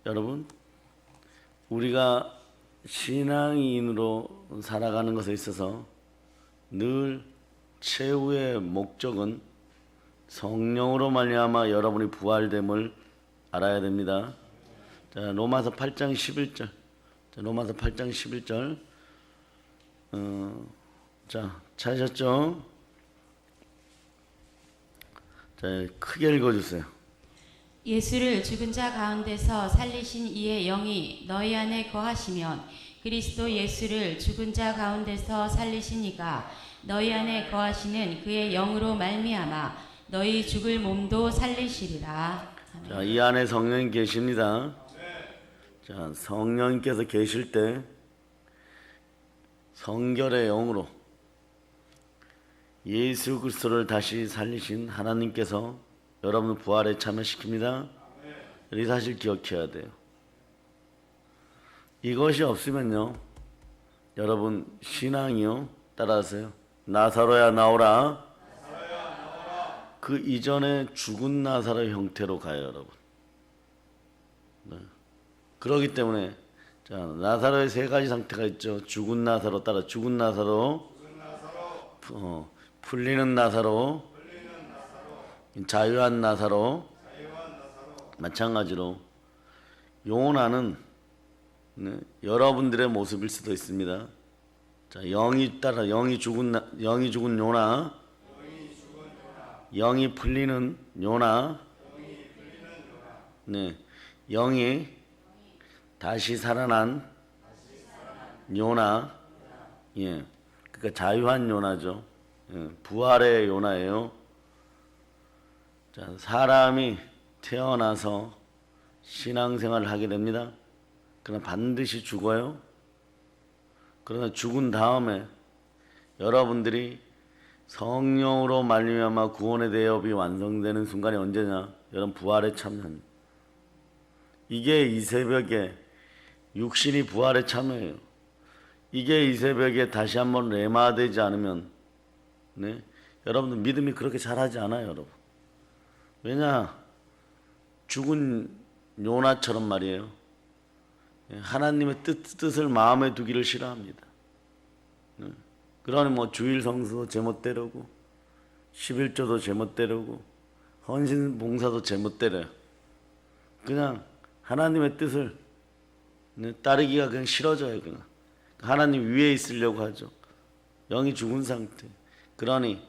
여러분, 우리가 신앙인으로 살아가는 것에 있어서 늘 최후의 목적은 성령으로 말미암아 여러분이 부활됨을 알아야 됩니다. 자, 로마서 8장 11절. 자, 로마서 8장 11절. 자, 찾으셨죠? 자, 크게 읽어주세요. 예수를 죽은 자 가운데서 살리신 이의 영이 너희 안에 거하시면 그리스도 예수를 죽은 자 가운데서 살리신 이가 너희 안에 거하시는 그의 영으로 말미암아 너희 죽을 몸도 살리시리라. 자, 이 안에 성령이 계십니다. 자, 성령님께서 계실 때 성결의 영으로 예수 그리스도를 다시 살리신 하나님께서 여러분을 부활에 참여시킵니다. 이 사실 기억해야 돼요. 이것이 없으면요, 여러분 신앙이요, 따라하세요. 나사로야 나오라. 그 이전에 죽은 나사로 형태로 가요, 여러분. 네. 그렇기 때문에 자, 나사로의 세 가지 상태가 있죠. 죽은 나사로, 따라 죽은 나사로, 풀리는 나사로, 자유한 나사로. 마찬가지로 요나는 여러분들의 모습일 수도 있습니다. 자, 영이 죽은 요나, 영이 풀리는 요나, 네, 영이 다시 살아난 요나, 예, 그러니까 자유한 요나죠. 예, 부활의 요나예요. 자, 사람이 태어나서 신앙생활을 하게 됩니다. 그러나 반드시 죽어요. 그러나 죽은 다음에 여러분들이 성령으로 말미암아 구원의 대업이 완성되는 순간이 언제냐? 여러분 부활에 참여합니다. 이게 이 새벽에 육신이 부활에 참여해요. 이게 이 새벽에 다시 한번 레마되지 않으면, 네? 여러분들 믿음이 그렇게 잘하지 않아요, 여러분. 왜냐? 죽은 요나처럼 말이에요. 하나님의 뜻을 마음에 두기를 싫어합니다. 그러니 뭐 주일 성수도 제멋대로고 11조도 제멋대로고 헌신 봉사도 제멋대로요. 그냥 하나님의 뜻을 따르기가 그냥 싫어져요. 그냥 하나님 위에 있으려고 하죠. 영이 죽은 상태. 그러니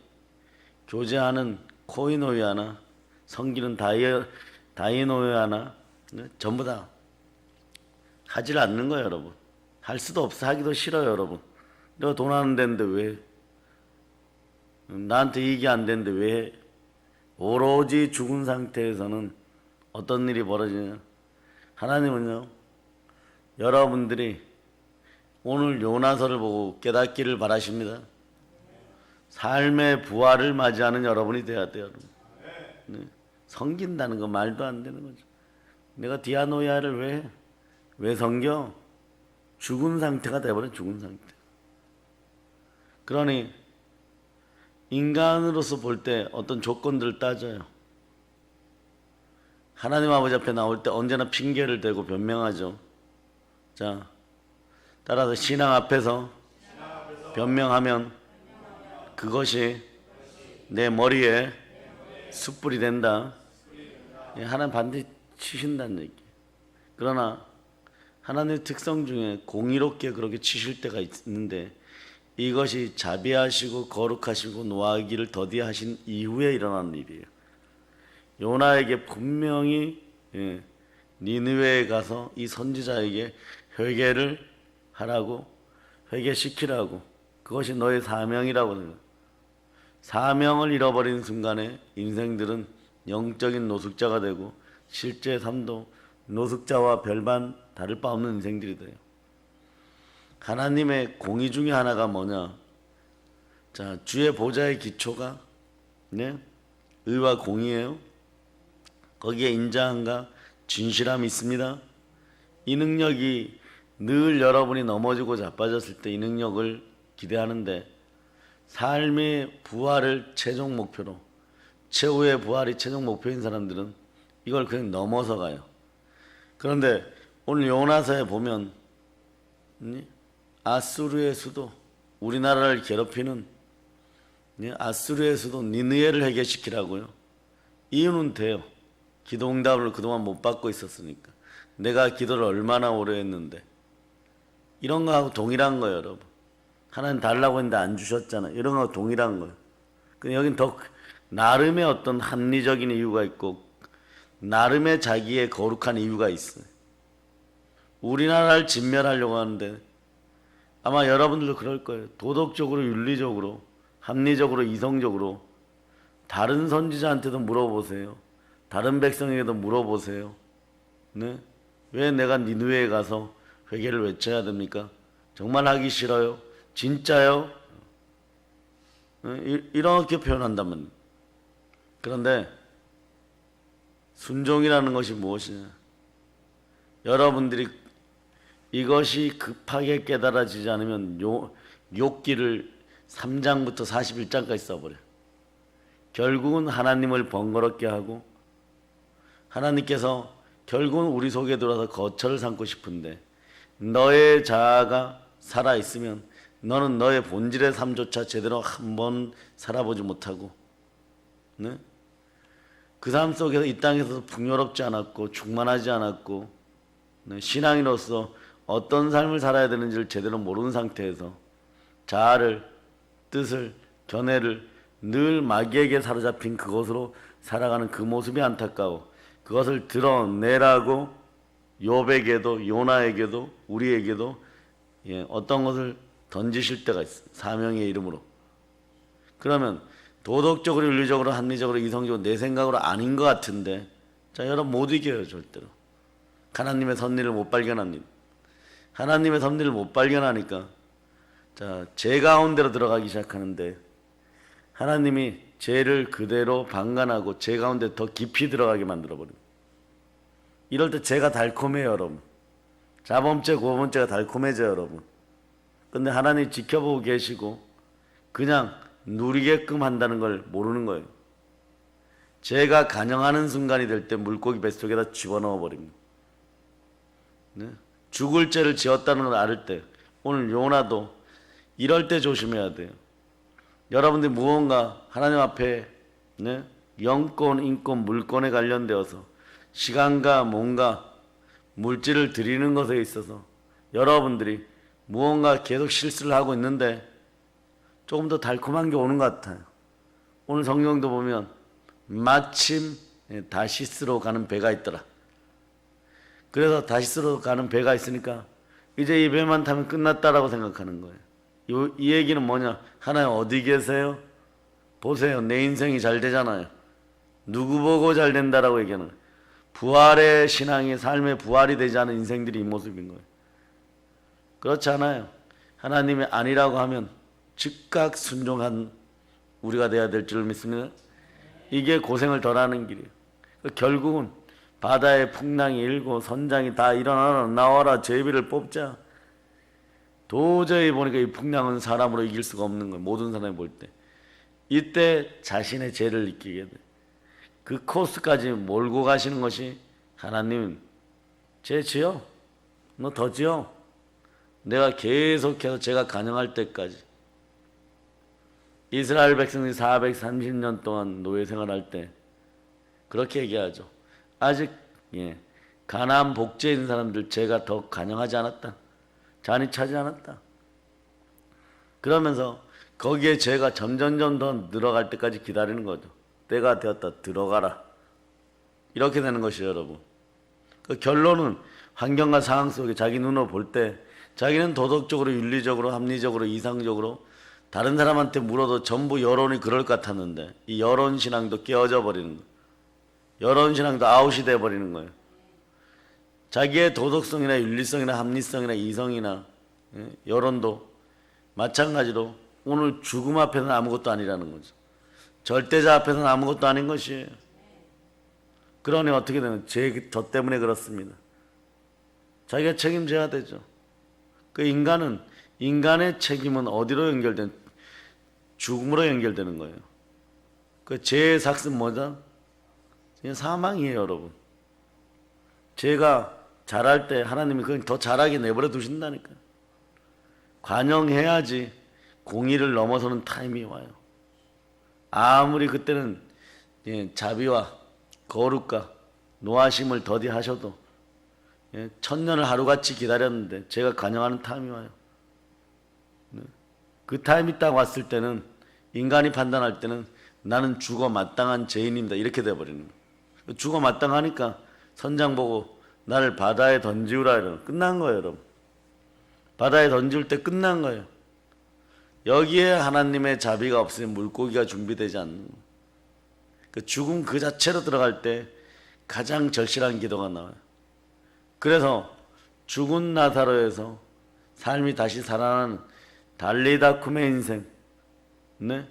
교제하는 코이노이 하나, 섬기는 다이노이 하나, 전부 다 하질 않는 거예요, 여러분. 할 수도 없어. 하기도 싫어요, 여러분. 내가 돈 안 되는데 왜? 나한테 이익이 안 되는데 왜? 오로지 죽은 상태에서는 어떤 일이 벌어지냐? 하나님은요, 여러분들이 오늘 요나서를 보고 깨닫기를 바라십니다. 삶의 부활을 맞이하는 여러분이 돼야 돼요, 여러분. 네. 섬긴다는 거 말도 안 되는 거죠. 내가 디아노이아를 왜 섬겨? 죽은 상태가 돼버린 죽은 상태. 그러니 인간으로서 볼 때 어떤 조건들을 따져요. 하나님 아버지 앞에 나올 때 언제나 핑계를 대고 변명하죠. 자, 따라서 신앙 앞에서 변명하면 그것이 내 머리에 숯불이 된다. 하나님 반드시 치신다는 얘기. 그러나 하나님의 특성 중에 공의롭게 그렇게 치실 때가 있는데 이것이 자비하시고 거룩하시고 노하기를 더디하신 이후에 일어나는 일이에요. 요나에게 분명히 니느웨에 가서 이 선지자에게 회개를 하라고, 회개시키라고, 그것이 너의 사명이라고. 사명을 잃어버린 순간에 인생들은 영적인 노숙자가 되고 실제 삶도 노숙자와 별반 다를 바 없는 인생들이 돼요. 하나님의 공의 중에 하나가 뭐냐? 자, 주의 보좌의 기초가 의와 공의예요. 거기에 인자함과 진실함이 있습니다. 이 능력이 늘 여러분이 넘어지고 자빠졌을 때 이 능력을 기대하는데 삶의 부활을 최종 목표로, 최후의 부활이 최종 목표인 사람들은 이걸 그냥 넘어서 가요. 그런데 오늘 요나서에 보면 아수르의 수도, 우리나라를 괴롭히는 아수르의 수도 니느웨를 해결시키라고요. 이유는 돼요. 기도 응답을 그동안 못 받고 있었으니까. 내가 기도를 얼마나 오래 했는데. 이런 거하고 동일한 거예요, 여러분. 하나님 달라고 했는데 안 주셨잖아요. 이런 거하고 동일한 거예요. 근데 여긴 더 나름의 어떤 합리적인 이유가 있고 나름의 자기의 거룩한 이유가 있어요. 우리나라를 진멸하려고 하는데 아마 여러분들도 그럴 거예요. 도덕적으로, 윤리적으로, 합리적으로, 이성적으로 다른 선지자한테도 물어보세요. 다른 백성에게도 물어보세요. 네? 왜 내가 니느웨에 가서 회개를 외쳐야 됩니까? 정말 하기 싫어요? 진짜요? 네? 이렇게 표현한다면. 그런데 순종이라는 것이 무엇이냐? 여러분들이 이것이 급하게 깨달아지지 않으면 욥기를 3장부터 41장까지 써버려요. 결국은 하나님을 번거롭게 하고 하나님께서 결국은 우리 속에 들어와서 거처를 삼고 싶은데 너의 자아가 살아있으면 너는 너의 본질의 삶조차 제대로 한번 살아보지 못하고 네? 그 삶 속에서 이 땅에서 풍요롭지 않았고 충만하지 않았고 네? 신앙인으로서 어떤 삶을 살아야 되는지를 제대로 모르는 상태에서 자아를, 뜻을, 견해를 늘 마귀에게 사로잡힌 그것으로 살아가는 그 모습이 안타까워 그것을 드러내라고 욥에게도 요나에게도 우리에게도 어떤 것을 던지실 때가 있어. 사명의 이름으로. 그러면 도덕적으로 윤리적으로 합리적으로 이성적으로 내 생각으로 아닌 것 같은데 자 여러분 못 이겨요 절대로. 하나님의 섭리를 못 발견합니다. 하나님의 섭리를 못 발견하니까 자 제 가운데로 들어가기 시작하는데 하나님이 죄를 그대로 방관하고 제 가운데 더 깊이 들어가게 만들어버립니다. 이럴 때 죄가 달콤해요 여러분. 자범죄 고범죄가 달콤해져요 여러분. 근데 하나님이 지켜보고 계시고 그냥 누리게끔 한다는 걸 모르는 거예요. 죄가 간영하는 순간이 될 때 물고기 뱃속에다 집어넣어 버립니다. 네? 죽을 죄를 지었다는 걸 알 때 오늘 요나도 이럴 때 조심해야 돼요. 여러분들이 무언가 하나님 앞에 네? 영권, 인권, 물권에 관련되어서 시간과 뭔가 물질을 드리는 것에 있어서 여러분들이 무언가 계속 실수를 하고 있는데 조금 더 달콤한 게 오는 것 같아요. 오늘 성경도 보면 마침 다시스로 가는 배가 있더라. 그래서 다시스로 가는 배가 있으니까 이제 이 배만 타면 끝났다라고 생각하는 거예요. 이 얘기는 뭐냐? 하나님 어디 계세요? 보세요. 내 인생이 잘 되잖아요. 누구 보고 잘 된다라고 얘기하는 거예요. 부활의 신앙이 삶의 부활이 되지 않은 인생들이 이 모습인 거예요. 그렇지 않아요. 하나님이 아니라고 하면 즉각 순종한 우리가 돼야 될 줄 믿습니다. 이게 고생을 덜하는 길이에요. 결국은 바다의 풍랑이 일고 선장이 다 일어나라 나와라 제비를 뽑자. 도저히 보니까 이 풍랑은 사람으로 이길 수가 없는 거예요. 모든 사람이 볼 때. 이때 자신의 죄를 느끼게 돼. 그 코스까지 몰고 가시는 것이 하나님 죄 지어. 너 더 지어. 내가 계속해서 제가 간영할 때까지. 이스라엘 백성이 430년 동안 노예 생활할 때 그렇게 얘기하죠. 아직 가나안 복지에 있는 사람들 죄가 더 간영하지 않았다. 잔이 차지 않았다. 그러면서 거기에 죄가 점점점 더 늘어갈 때까지 기다리는 거죠. 때가 되었다. 들어가라. 이렇게 되는 것이죠, 여러분. 그 결론은 환경과 상황 속에 자기 눈으로 볼 때 자기는 도덕적으로, 윤리적으로, 합리적으로, 이상적으로 다른 사람한테 물어도 전부 여론이 그럴 것 같았는데 이 여론 신앙도 깨어져 버리는 거예요. 여론 신앙도 아웃이 돼 버리는 거예요. 자기의 도덕성이나 윤리성이나 합리성이나 이성이나 여론도 마찬가지로 오늘 죽음 앞에서는 아무것도 아니라는 거죠. 절대자 앞에서는 아무것도 아닌 것이에요. 그러니 어떻게 되는 저 때문에 그렇습니다. 자기가 책임져야 되죠. 그 인간의 책임은 어디로 연결된? 죽음으로 연결되는 거예요. 그 죄의 삭은 뭐죠? 그냥 사망이에요, 여러분. 죄가 잘할 때 하나님이 그냥 더 잘하게 내버려 두신다니까. 관영해야지 공의를 넘어서는 타임이 와요. 아무리 그때는 자비와 거룩과 노하심을 더디하셔도 천년을 하루같이 기다렸는데 제가 관영하는 타임이 와요. 그 타임이 딱 왔을 때는 인간이 판단할 때는 나는 죽어 마땅한 죄인입니다 이렇게 돼버리는 거예요. 죽어 마땅하니까 선장 보고 나를 바다에 던지우라 이러면 끝난 거예요. 여러분, 바다에 던지울 때 끝난 거예요. 여기에 하나님의 자비가 없으면 물고기가 준비되지 않는 거예요. 그 죽음 그 자체로 들어갈 때 가장 절실한 기도가 나와요. 그래서 죽은 나사로에서 삶이 다시 살아나는 달리다 쿰의 인생, 네?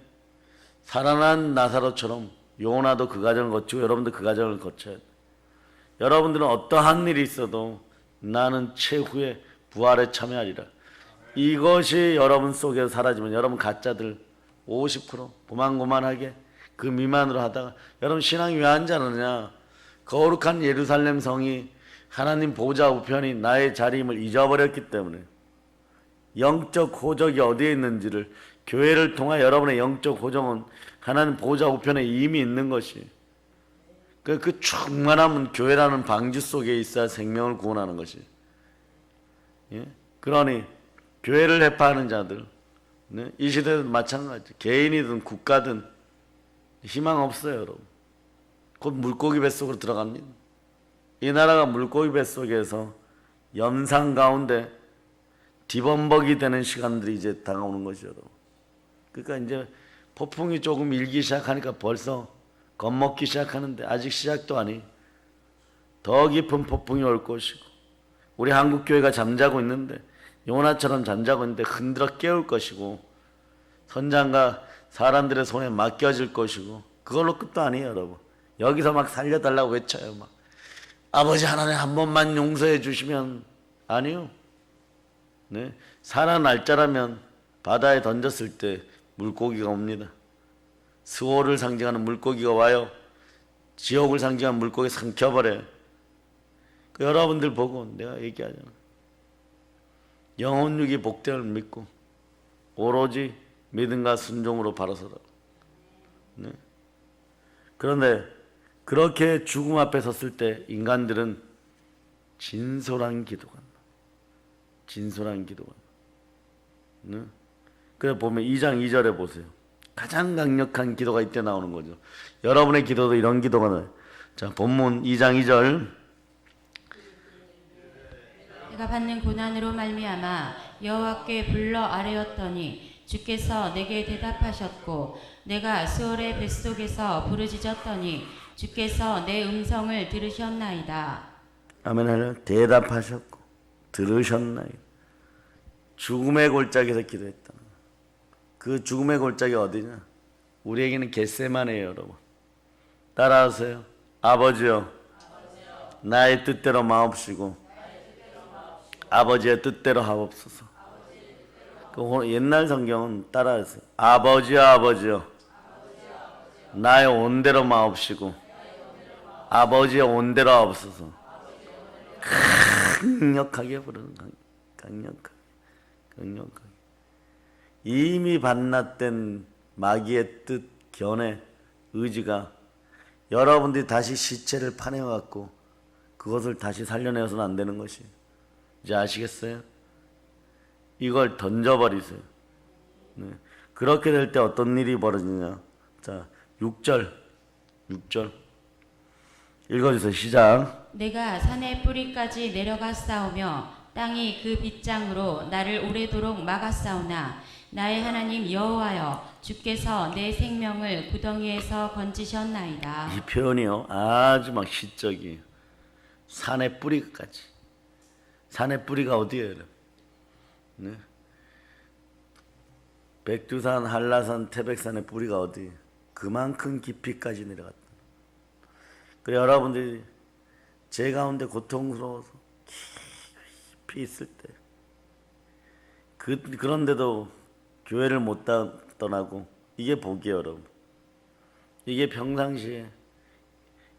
살아난 나사로처럼 요나도 그 과정을 거치고 여러분도 그 과정을 거쳐야 돼요. 여러분들은 어떠한 일이 있어도 나는 최후의 부활에 참여하리라. 이것이 여러분 속에서 사라지면 여러분 가짜들 50% 고만고만하게 그 미만으로 하다가 여러분 신앙이 왜 안 자라느냐? 거룩한 예루살렘 성이 하나님 보좌 우편이 나의 자리임을 잊어버렸기 때문에 영적 호적이 어디에 있는지를 교회를 통해 여러분의 영적 호적은 하나님 보좌 우편에 이미 있는 것이 그 충만함은 교회라는 방주 속에 있어야 생명을 구원하는 것이. 예? 그러니 교회를 해파하는 자들, 네? 이 시대도 마찬가지. 개인이든 국가든 희망 없어요, 여러분. 곧 물고기 뱃속으로 들어갑니다. 이 나라가 물고기 뱃속에서 염상 가운데 뒤범벅이 되는 시간들이 이제 다가오는 것이죠, 여러분. 그러니까 이제 폭풍이 조금 일기 시작하니까 벌써 겁먹기 시작하는데 아직 시작도 아니. 더 깊은 폭풍이 올 것이고 우리 한국교회가 잠자고 있는데 요나처럼 잠자고 있는데 흔들어 깨울 것이고 선장과 사람들의 손에 맡겨질 것이고 그걸로 끝도 아니에요, 여러분. 여기서 막 살려달라고 외쳐요. 막 아버지 하나님 한 번만 용서해 주시면 아니요. 네? 살아날 자라면 바다에 던졌을 때 물고기가 옵니다. 스월을 상징하는 물고기가 와요. 지옥을 상징하는 물고기 삼켜버려요. 그 여러분들 보고 내가 얘기하잖아. 영혼육이 복됨을 믿고 오로지 믿음과 순종으로 바로서라고. 네. 그런데 그렇게 죽음 앞에 섰을 때 인간들은 진솔한 기도가 나. 진솔한 기도가 나. 네. 그래 보면 2장 2절에 보세요. 가장 강력한 기도가 이때 나오는 거죠. 여러분의 기도도 이런 기도가 나요. 자, 본문 2장 2절. 내가 받는 고난으로 말미암아 여호와께 불러 아뢰었더니 주께서 내게 대답하셨고 내가 스올의 뱃속에서 부르짖었더니 주께서 내 음성을 들으셨나이다. 아멘. 할렐루야. 대답하셨고 들으셨나이다. 죽음의 골짜기에서 기도했다. 그 죽음의 골짜기 어디냐? 우리에게는 겟세마네예요, 여러분. 따라하세요. 아버지여, 나의 뜻대로 마옵시고 아버지의 뜻대로 하옵소서. 그 옛날 성경은 따라하세요. 아버지여, 아버지여, 나의 온대로 마옵시고 아버지의 온대로 하옵소서. 강력하게 부르는 강력하게. 이미 반납된 마귀의 뜻, 견해, 의지가 여러분들이 다시 시체를 파내갖고 그것을 다시 살려내서는 안 되는 것이. 이제 아시겠어요? 이걸 던져버리세요. 네. 그렇게 될 때 어떤 일이 벌어지냐. 자, 6절 읽어주세요. 시작. 내가 산의 뿌리까지 내려가 싸우며 땅이 그 빗장으로 나를 오래도록 막았사오나 나의 하나님 여호와여 주께서 내 생명을 구덩이에서 건지셨나이다. 이 표현이요 아주 막 시적이에요. 산의 뿌리까지. 산의 뿌리가 어디예요? 네? 백두산, 한라산, 태백산의 뿌리가 어디? 그만큼 깊이까지 내려갔다. 그래 여러분들이 제 가운데 고통스러워서 깊이 있을 때 그런데도 교회를 못 떠나고 이게 복이에요, 여러분. 이게 평상시에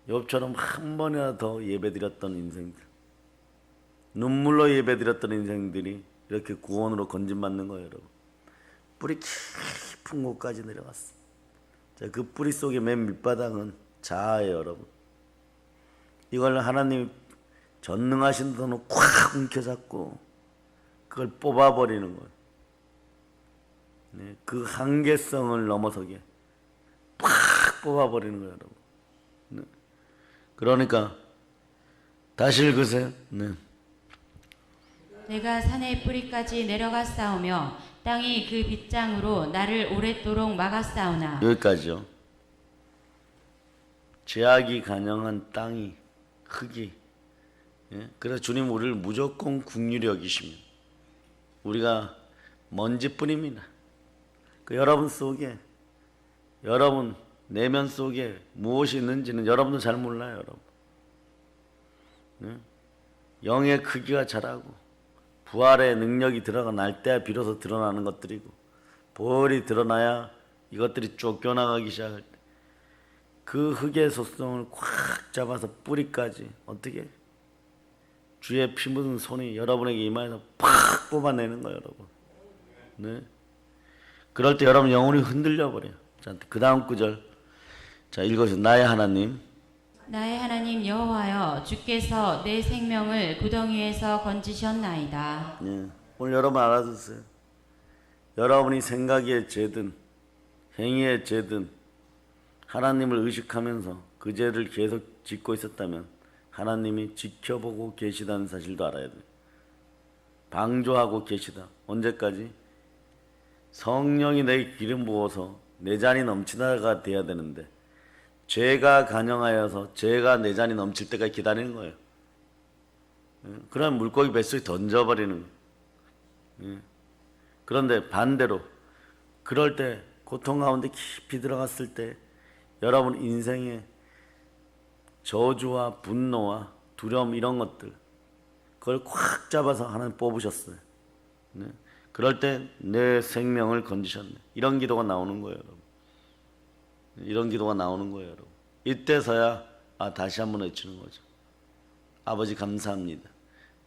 욥처럼 한 번이나 더 예배드렸던 인생들. 눈물로 예배드렸던 인생들이 이렇게 구원으로 건진받는 거예요, 여러분. 뿌리 깊은 곳까지 내려갔어. 자, 그 뿌리 속의 맨 밑바닥은 자아예요, 여러분. 이걸 하나님이 전능하신 손으로 콱 움켜잡고 그걸 뽑아버리는 거예요. 네, 그 한계성을 넘어서게 팍 뽑아버리는 거예요, 여러분. 네. 그러니까 다시 읽으세요. 네. 내가 산의 뿌리까지 내려갔사오며 땅이 그 빗장으로 나를 오랫도록 막았사오나. 여기까지요. 제약이 가능한 땅이, 흙이. 예? 그래서 주님 우리를 무조건 긍휼히 여기시면 우리가 먼지뿐입니다. 그 여러분 속에, 여러분 내면 속에 무엇이 있는지는 여러분도 잘 몰라요, 여러분. 예? 영의 크기가 자라고 부활의 능력이 들어날 때 비로소 드러나는 것들이고, 볼이 드러나야 이것들이 쫓겨나가기 시작할 때 그 흙의 속성을 꽉 잡아서 뿌리까지 어떻게 주의 피 묻은 손이 여러분에게 임하여서 팍 뽑아내는 거예요, 여러분. 네. 그럴 때 여러분 영혼이 흔들려 버려요. 자, 그 다음 구절. 자, 읽어주세요. 나의 하나님, 나의 하나님 여호와여, 주께서 내 생명을 구덩이에서 건지셨나이다. 예. 오늘 여러분 알아두세요. 여러분이 생각의 죄든 행위의 죄든 하나님을 의식하면서 그 죄를 계속 짓고 있었다면 하나님이 지켜보고 계시다는 사실도 알아야 돼요. 방조하고 계시다. 언제까지? 성령이 내 기름 부어서 내 잔이 넘치다가 돼야 되는데 죄가 간영하여서 죄가 내 잔이 넘칠 때까지 기다리는 거예요. 그럼 물고기 뱃속에 던져버리는 거예요. 그런데 반대로 그럴 때 고통 가운데 깊이 들어갔을 때 여러분 인생의 저주와 분노와 두려움 이런 것들 그걸 꽉 잡아서 하나님 뽑으셨어요. 네? 그럴 때 내 생명을 건지셨네. 이런 기도가 나오는 거예요, 여러분. 이런 기도가 나오는 거예요, 여러분. 이때서야 다시 한번 외치는 거죠. 아버지 감사합니다.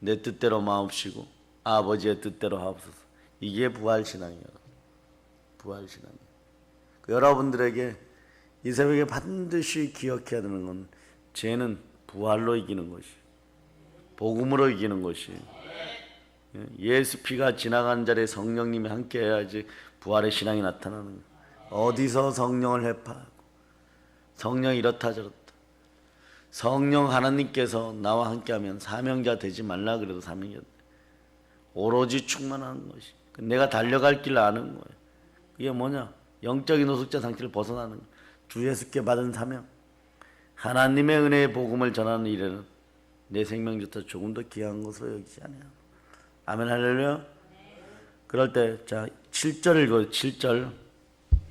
내 뜻대로 마옵시고 아버지의 뜻대로 하옵소서. 이게 부활신앙이에요. 부활신앙이에요. 여러분들에게 이 새벽에 반드시 기억해야 되는 건 죄는 부활로 이기는 것이, 복음으로 이기는 것이, 예수 피가 지나간 자리에 성령님이 함께 해야지 부활의 신앙이 나타나는 거예요. 어디서 성령을 회파하고 성령이 이렇다 저렇다. 성령 하나님께서 나와 함께하면 사명자 되지 말라 그래도 사명자 돼. 오로지 충만하는 것이, 내가 달려갈 길을 아는 거예요. 그게 뭐냐? 영적인 노숙자 상태를 벗어나는 거예요. 주 예수께 받은 사명, 하나님의 은혜의 복음을 전하는 일에는 내 생명조차 조금 더 귀한 것으로 여기지 않아요. 아멘 할렐루야. 그럴 때 자 7절 읽어요. 7절.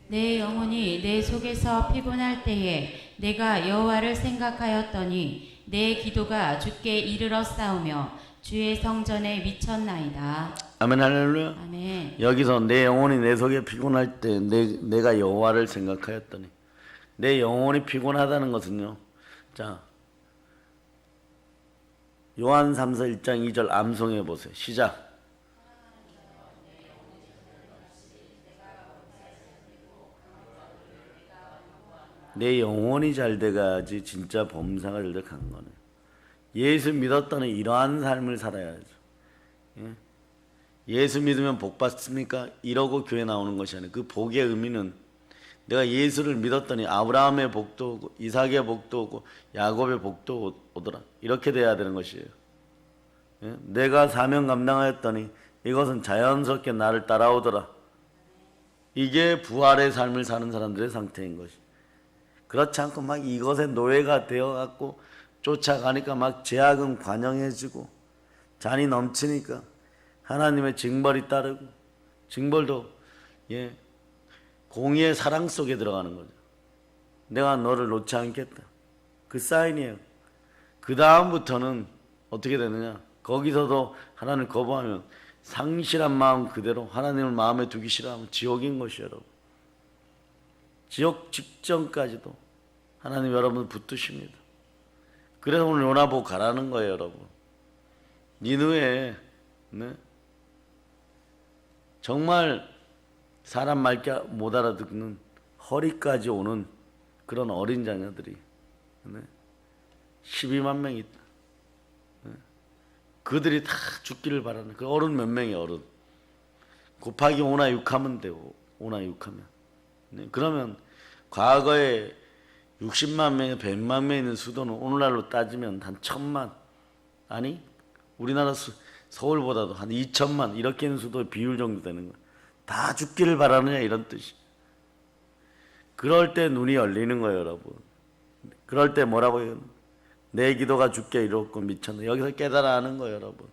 내 영혼이 내 속에서 피곤할 때에 내가 여호와를 생각하였더니 내 기도가 주께 이르러 싸우며 주의 성전에 미쳤나이다. 아멘 할렐루야. 아멘. 여기서 내 영혼이 내 속에 피곤할 때 내가 여호와를 생각하였더니, 내 영혼이 피곤하다는 것은요. 자, 요한 3서 1장 2절 암송해 보세요. 시작. 내 영혼이 잘 돼가야지 진짜 범사가 잘 돼 간 거네. 예수 믿었더니 이러한 삶을 살아야죠. 예? 예수 믿으면 복 받습니까? 이러고 교회 나오는 것이 아니에요. 그 복의 의미는 내가 예수를 믿었더니 아브라함의 복도 오고 이삭의 복도 오고 야곱의 복도 오더라. 이렇게 돼야 되는 것이에요. 예? 내가 사명 감당하였더니 이것은 자연스럽게 나를 따라오더라. 이게 부활의 삶을 사는 사람들의 상태인 것이. 그렇지 않고 막 이것의 노예가 되어갖고 쫓아가니까 막 죄악은 관영해지고 잔이 넘치니까 하나님의 징벌이 따르고, 징벌도 공의의 사랑 속에 들어가는 거죠. 내가 너를 놓지 않겠다. 그 사인이에요. 그 다음부터는 어떻게 되느냐? 거기서도 하나님을 거부하면 상실한 마음 그대로 하나님을 마음에 두기 싫어하면 지옥인 것이에요, 여러분. 지옥 직전까지도 하나님 여러분을 붙드십니다. 그래서 오늘 요나보고 가라는 거예요, 여러분. 니느웨에 네? 정말 사람 말귀 못 알아듣는 허리까지 오는 그런 어린 자녀들이 네? 12만 명이 있다. 네? 그들이 다 죽기를 바라는 그 어른 몇 명이 어른 곱하기 5나 6하면 되고 5나 6하면 네? 그러면 과거에 60만 명에 100만 명 있는 수도는 오늘날로 따지면 한 1000만 아니 우리나라 서울보다도 한 2천만 이렇게 있는 수도의 비율 정도 되는 거야. 다 죽기를 바라느냐 이런 뜻이. 그럴 때 눈이 열리는 거예요 여러분. 그럴 때 뭐라고 해요? 내 기도가 주께 이뤘고 미쳤네. 여기서 깨달아 하는 거예요 여러분.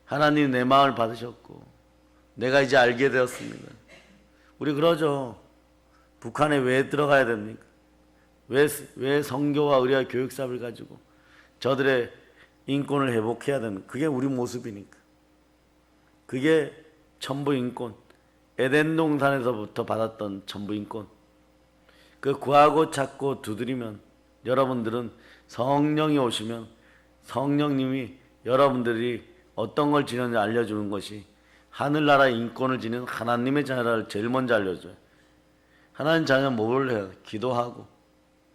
하나님 내 마음을 받으셨고 내가 이제 알게 되었습니다. 우리 그러죠. 북한에 왜 들어가야 됩니까? 왜 성교와 의료와 교육 사업을 가지고 저들의 인권을 회복해야 됩니까? 그게 우리 모습이니까. 그게 천부 인권. 에덴 동산에서부터 받았던 천부 인권. 그 구하고 찾고 두드리면 여러분들은 성령이 오시면 성령님이 여러분들이 어떤 걸 지녔는지 알려주는 것이 하늘나라 인권을 지닌 하나님의 자녀를 제일 먼저 알려줘요. 하나님 자녀 뭘 해요? 기도하고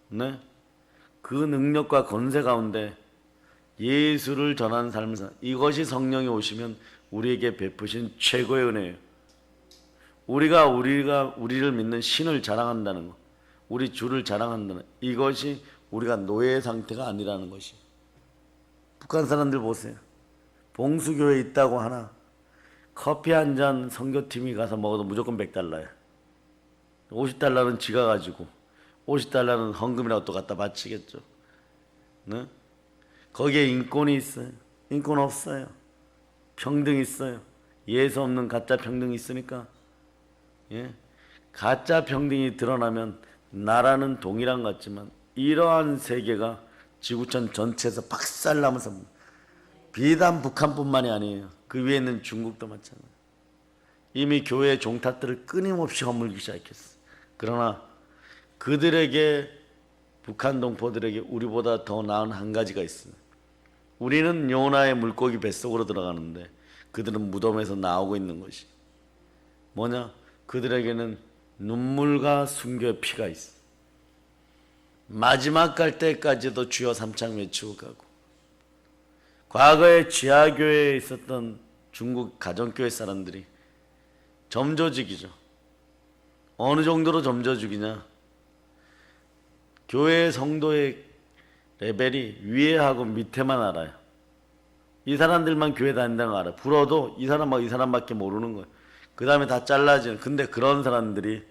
네? 그 능력과 권세 가운데 예수를 전하는 삶을 사. 이것이 성령이 오시면 우리에게 베푸신 최고의 은혜예요. 우리가 우리를 믿는 신을 자랑한다는 것, 우리 주를 자랑한다는 이것이 우리가 노예의 상태가 아니라는 것이. 북한 사람들 보세요. 봉수교회 있다고 하나 커피 한 잔 선교팀이 가서 먹어도 무조건 $100. 50달러는 지가 가지고 50달러는 헌금이라고 또 갖다 바치겠죠. 네? 거기에 인권이 있어요? 인권 없어요. 평등 있어요. 예수 없는 가짜 평등이 있으니까 예? 가짜 평등이 드러나면 나라는 동일한 것 같지만 이러한 세계가 지구촌 전체에서 박살나면서 비단 북한뿐만이 아니에요. 그 위에 있는 중국도 마찬가지예요. 이미 교회의 종탑들을 끊임없이 허물기 시작했어. 그러나 그들에게 북한 동포들에게 우리보다 더 나은 한 가지가 있어요. 우리는 요나의 물고기 뱃속으로 들어가는데 그들은 무덤에서 나오고 있는 것이 뭐냐? 그들에게는 눈물과 순교의 피가 있어. 마지막 갈 때까지도 주여 삼창 외치고 가고. 과거에 지하교회에 있었던 중국 가정교회 사람들이 점조직이죠. 어느 정도로 점조직이냐? 교회 성도의 레벨이 위에하고 밑에만 알아요. 이 사람들만 교회 다닌다는 거 알아요. 불어도 이 사람밖에 모르는 거예요. 그 다음에 다 잘라지는. 근데 그런 사람들이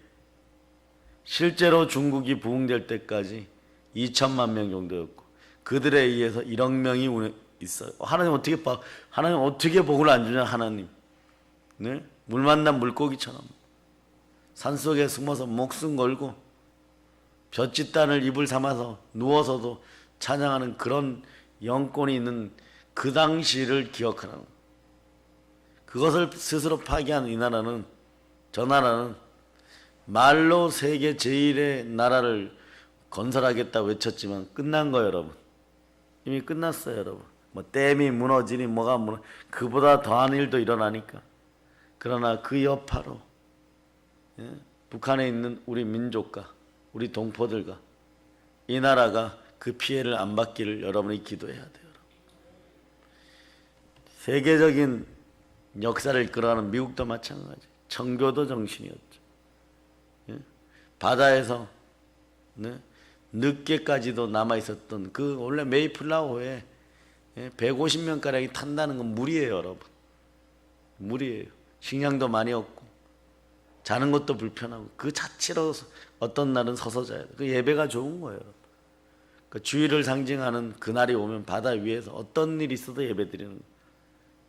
실제로 중국이 부흥될 때까지 2천만 명 정도였고 그들에 의해서 1억 명이 있어요. 하나님 어떻게 복을 안 주냐 하나님. 네? 물 만난 물고기처럼 산속에 숨어서 목숨 걸고 볏짓단을 입을 삼아서 누워서도 찬양하는 그런 영권이 있는 그 당시를 기억하는 거예요. 그것을 스스로 파괴한 이 나라는 저 나라는 말로 세계 제1의 나라를 건설하겠다 외쳤지만 끝난 거예요 여러분. 이미 끝났어요 여러분. 뭐 댐이 무너지니 그보다 더한 일도 일어나니까. 그러나 그 여파로 북한에 있는 우리 민족과 우리 동포들과 이 나라가 그 피해를 안 받기를 여러분이 기도해야 돼요. 세계적인 역사를 이끌어가는 미국도 마찬가지. 청교도 정신이었죠. 바다에서 늦게까지도 남아있었던 그 원래 메이플라워에 150명가량이 탄다는 건 무리예요 여러분. 무리예요. 식량도 많이 없고 자는 것도 불편하고 그 자체로 어떤 날은 서서 자야 돼. 그 예배가 좋은 거예요. 그 주의를 상징하는 그날이 오면 바다 위에서 어떤 일이 있어도 예배드리는 거예요.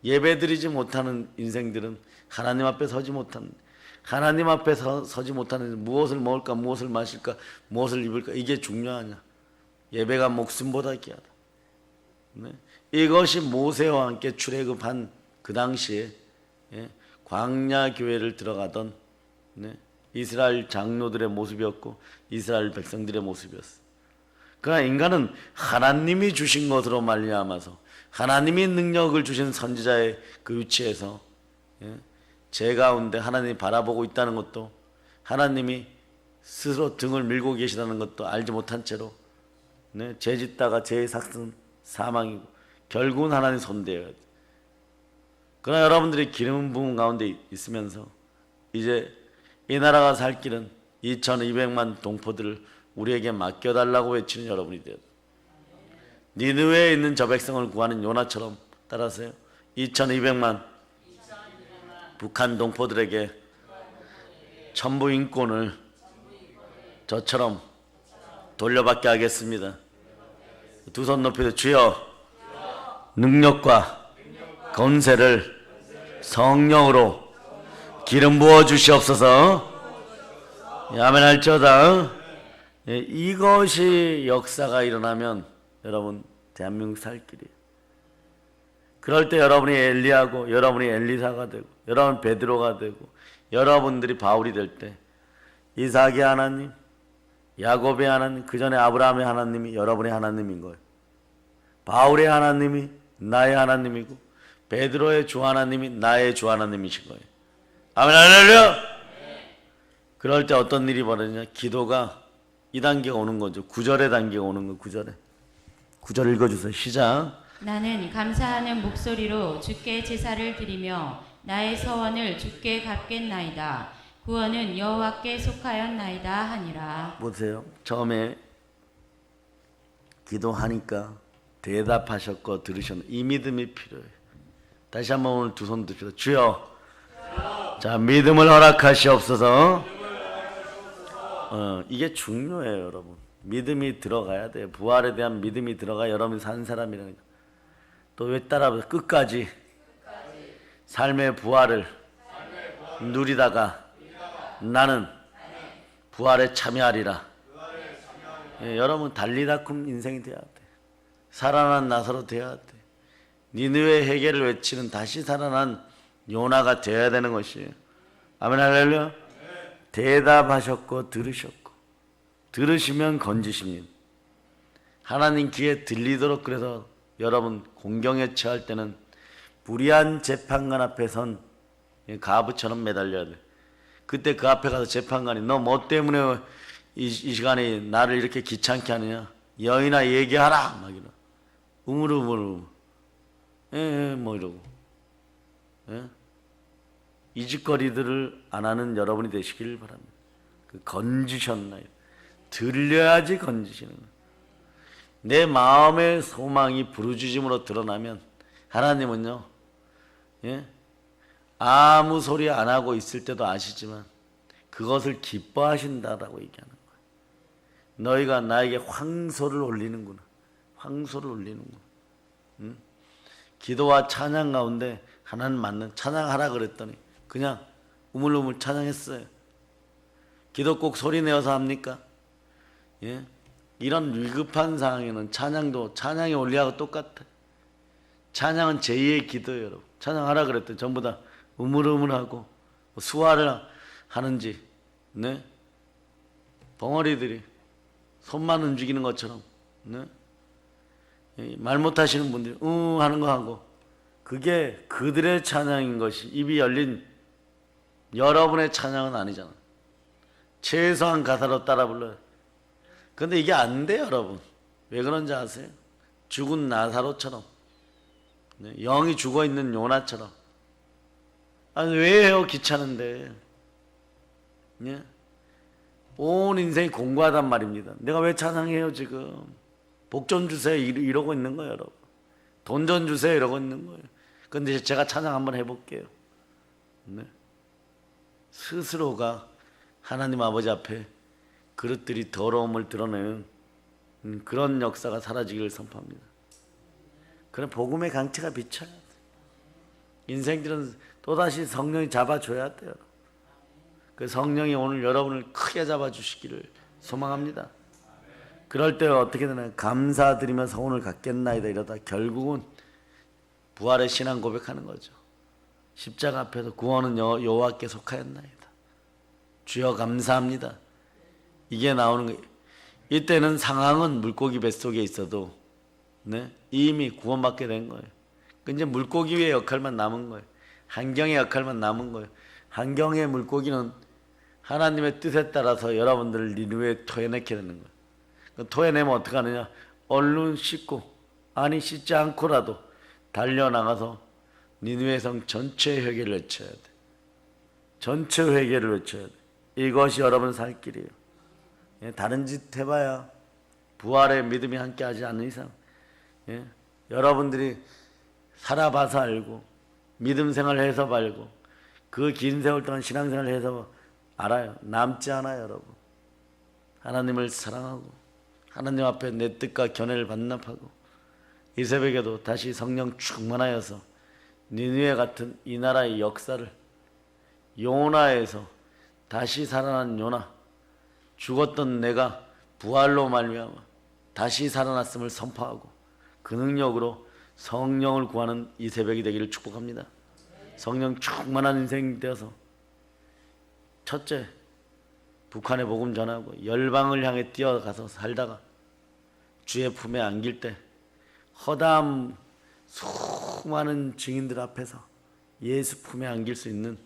예배드리지 못하는 인생들은 하나님 앞에 서지 못하는, 하나님 앞에 서지 못하는 무엇을 먹을까 무엇을 마실까 무엇을 입을까 이게 중요하냐. 예배가 목숨보다 귀하다. 네? 이것이 모세와 함께 출애굽한 그 당시에 광야 교회를 들어가던 이스라엘 장로들의 모습이었고 이스라엘 백성들의 모습이었어. 그러나 인간은 하나님이 주신 것으로 말미암아서 하나님이 능력을 주신 선지자의 그 위치에서 제 가운데 하나님이 바라보고 있다는 것도, 하나님이 스스로 등을 밀고 계시다는 것도 알지 못한 채로 죄 짓다가 죄의 삭은 사망이고 결국은 하나님 손대어야 돼. 그러나 여러분들이 기름 부음 가운데 있으면서 이제 이 나라가 살 길은 2200만 동포들을 우리에게 맡겨달라고 외치는 여러분이 되어야 돼. 니느웨에 있는 저 백성을 구하는 요나처럼, 따라서요, 2200만 북한 동포들에게 천부 인권을 저처럼 돌려받게 하겠습니다. 두 손 높이도 주여 능력과 권세를 성령으로 기름 부어 주시옵소서. 아멘 할지어다. 이것이 역사가 일어나면 여러분 대한민국 살 길이에요. 그럴 때 여러분이 엘리야고, 여러분이 엘리사가 되고, 여러분 베드로가 되고, 여러분들이 바울이 될 때 이삭의 하나님, 야곱의 하나님, 그 전에 아브라함의 하나님이 여러분의 하나님인 거예요. 바울의 하나님이 나의 하나님이고, 베드로의 주 하나님이 나의 주 하나님이신 거예요. 아멘 할렐루야. 그럴 때 어떤 일이 벌어지냐? 기도가 이 단계가 오는 거죠. 9절의 단계가 오는 거예요. 9절에. 9절 읽어주세요. 시작. 나는 감사하는 목소리로 주께 제사를 드리며 나의 서원을 주께 갚겠나이다. 구원은 여호와께 속하였나이다 하니라. 보세요. 처음에 기도하니까 대답하셨고 들으셨네. 이 믿음이 필요해요. 다시 한번 오늘 두 손 듭시다. 주여, 자, 믿음을 허락하시옵소서. 이게 중요해요, 여러분. 믿음이 들어가야 돼요. 부활에 대한 믿음이 들어가 여러분이 산 사람이라는 거. 또 왜 따라보세요? 끝까지 삶의 부활을 누리다가 나는 부활에 참여하리라. 여러분 달리다쿰 인생이 돼야 돼. 살아난 나사로 돼야 돼. 니느웨 회개를 외치는 다시 살아난 요나가 되어야 되는 것이에요. 아멘 할렐루야. 대답하셨고 들으셨고, 들으시면 건지십니다. 하나님 귀에 들리도록. 그래서 여러분 공경에 처할 때는 불의한 재판관 앞에 선 가부처럼 매달려야 돼. 그때 그 앞에 가서 재판관이 너 뭐 때문에 이 시간에 나를 이렇게 귀찮게 하느냐, 여인아 얘기하라 막 이러. 우물우물 뭐 이러고. 이 짓거리들을 안 하는 여러분이 되시길 바랍니다. 그 건지셨나요? 들려야지 건지시는 거예요. 내 마음의 소망이 부르짖음으로 드러나면 하나님은요, 아무 소리 안 하고 있을 때도 아시지만 그것을 기뻐하신다라고 얘기하는 거예요. 너희가 나에게 황소를 올리는구나. 황소를 올리는구나. 기도와 찬양 가운데 하나는 맞는 찬양하라 그랬더니 그냥 우물우물 찬양했어요. 기도 꼭 소리 내어서 합니까? 이런 위급한 상황에는 찬양이 올리하고 똑같아. 찬양은 제2의 기도예요, 여러분. 찬양하라 그랬더니 전부 다 우물우물하고 수화를 하는지, 벙어리들이 손만 움직이는 것처럼, 말 못하시는 분들이 하는 거 하고, 그게 그들의 찬양인 것이, 입이 열린 여러분의 찬양은 아니잖아. 최소한 가사로 따라 불러요. 근데 이게 안 돼요, 여러분. 왜 그런지 아세요? 죽은 나사로처럼, 영이 죽어있는 요나처럼. 아니 왜 해요? 귀찮은데. 온 인생이 공부하단 말입니다. 내가 왜 찬양해요 지금? 복 좀 주세요 이러고 있는 거예요, 여러분. 돈 좀 주세요 이러고 있는 거예요. 근데 제가 찬양 한번 해볼게요. 스스로가 하나님 아버지 앞에 그릇들이 더러움을 드러내는 그런 역사가 사라지기를 선포합니다. 그런 복음의 강체가 비쳐야 돼. 인생들은 또다시 성령이 잡아줘야 돼요. 그 성령이 오늘 여러분을 크게 잡아주시기를 소망합니다. 그럴 때 어떻게 되나요? 감사드리며 서운을 갖겠나이다 이러다 결국은 부활의 신앙 고백하는 거죠. 십자가 앞에서 구원은 여호와께 속하였나이다. 주여 감사합니다. 이게 나오는 거예요. 이때는 상황은 물고기 뱃속에 있어도 네? 이미 구원받게 된 거예요. 이제 물고기의 역할만 남은 거예요. 환경의 역할만 남은 거예요. 환경의 물고기는 하나님의 뜻에 따라서 여러분들을 니느웨에 토해내게 되는 거예요. 토해내면 어떻게 하느냐? 얼른 씻고, 아니 씻지 않고라도 달려나가서 니느웨 성 전체 회개를 외쳐야 돼. 전체 회개를 외쳐야 돼. 이것이 여러분 살 길이에요. 다른 짓 해봐야 부활의 믿음이 함께하지 않는 이상, 여러분들이 살아봐서 알고 믿음 생활해서 알고 그 긴 세월 동안 신앙생활을 해서 알아요. 남지 않아요, 여러분. 하나님을 사랑하고 하나님 앞에 내 뜻과 견해를 반납하고 이 새벽에도 다시 성령 충만하여서 니느웨 같은 이 나라의 역사를, 요나에서 다시 살아난 요나, 죽었던 내가 부활로 말미암아 다시 살아났음을 선포하고 그 능력으로 성령을 구하는 이 새벽이 되기를 축복합니다. 성령 충만한 인생이 되어서 첫째, 북한에 복음 전하고 열방을 향해 뛰어가서 살다가 주의 품에 안길 때 허다한 수많은 증인들 앞에서 예수 품에 안길 수 있는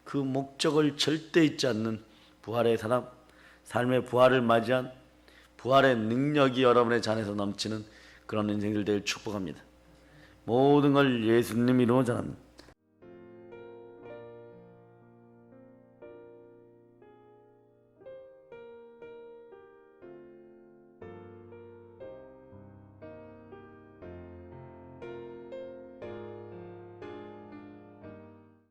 그 목적을 절대 잊지 않는 부활의 사람, 삶의 부활을 맞이한 부활의 능력이 여러분의 잔에서 넘치는 그런 인생들 되길 축복합니다. 모든 걸 예수님 이름으로 전합니다.